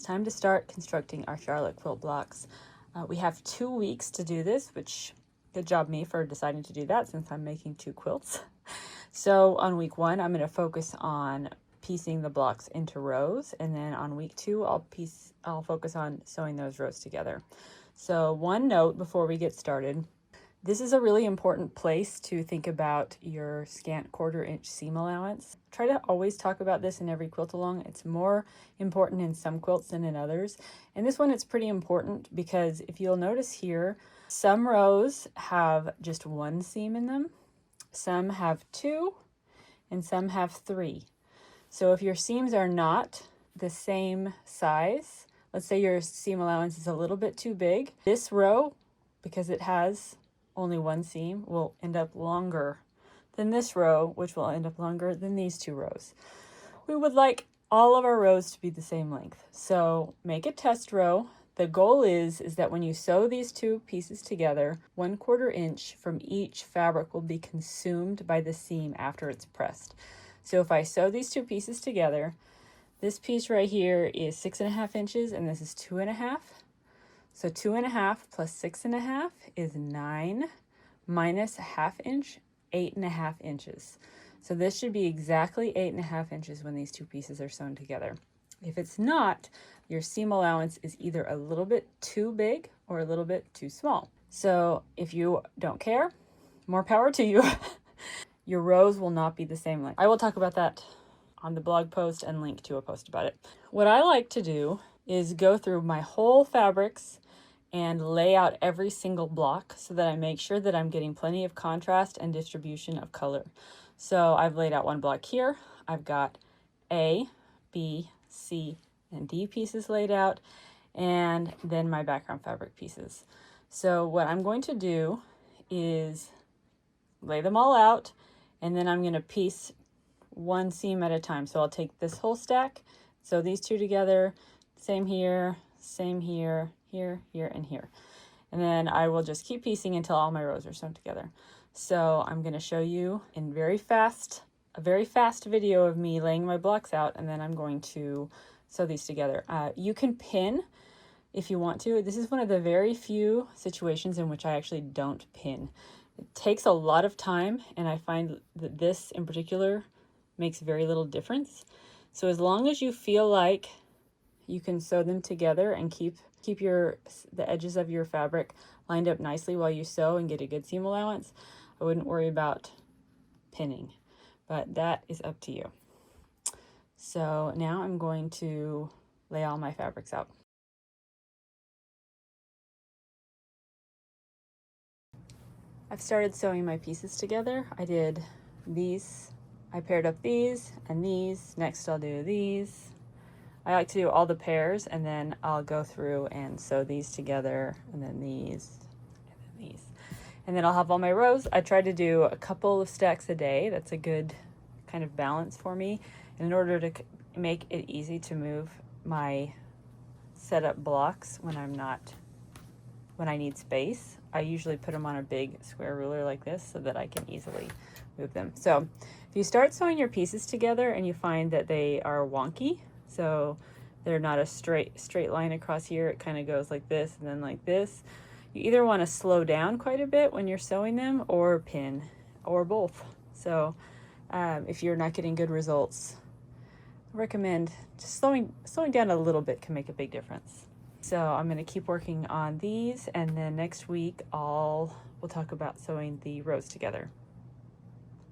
time to start constructing our Charlotte quilt blocks. We have 2 weeks to do this, which good job me for deciding to do that since I'm making 2 quilts. So on week 1, I'm going to focus on piecing the blocks into rows, and then on week 2, I'll focus on sewing those rows together. So one note before we get started. This is a really important place to think about your scant 1/4 inch seam allowance. Try to always talk about this in every quilt along. It's more important in some quilts than in others. And this one, it's pretty important because if you'll notice here, some rows have just 1 seam in them, some have 2, and some have 3. So if your seams are not the same size, let's say your seam allowance is a little bit too big, this row, because it has only 1 seam, will end up longer than this row, which will end up longer than these 2 rows. We would like all of our rows to be the same length. So make a test row. The goal is that when you sew these 2 pieces together, 1/4 inch from each fabric will be consumed by the seam after it's pressed. So if I sew these 2 pieces together, this piece right here is 6.5 inches and this is 2.5. So 2.5 plus 6.5 is 9, minus 1/2 inch, 8.5 inches. So this should be exactly 8.5 inches when these 2 pieces are sewn together. If it's not, your seam allowance is either a little bit too big or a little bit too small. So if you don't care, more power to you. Your rows will not be the same length. I will talk about that on the blog post and link to a post about it. What I like to do is go through my whole fabrics and lay out every single block so that I make sure that I'm getting plenty of contrast and distribution of color. So I've laid out 1 block here. I've got A, B, C, and D pieces laid out, and then my background fabric pieces. So what I'm going to do is lay them all out, and then I'm going to piece 1 seam at a time. So I'll take this whole stack, sew these 2 together, same here, here, and here. And then I will just keep piecing until all my rows are sewn together. So I'm going to show you in a very fast video of me laying my blocks out, and then I'm going to sew these together. You can pin if you want to. This is one of the very few situations in which I actually don't pin. It takes a lot of time, and I find that this in particular makes very little difference. So as long as you feel like you can sew them together and keep the edges of your fabric lined up nicely while you sew and get a good seam allowance, I wouldn't worry about pinning, but that is up to you. So now I'm going to lay all my fabrics out. I've started sewing my pieces together. I did these, I paired up these and these. Next I'll do these. I like to do all the pairs, and then I'll go through and sew these together, and then these, and then these. And then I'll have all my rows. I try to do a couple of stacks a day. That's a good kind of balance for me. And in order to make it easy to move my setup blocks when I need space, I usually put them on a big square ruler like this so that I can easily move them. So if you start sewing your pieces together and you find that they are wonky, so they're not a straight line across here, it kind of goes like this and then like this, you either want to slow down quite a bit when you're sewing them or pin, or both. So if you're not getting good results, I recommend just slowing down a little bit can make a big difference. So I'm going to keep working on these, and then next week we'll talk about sewing the rows together.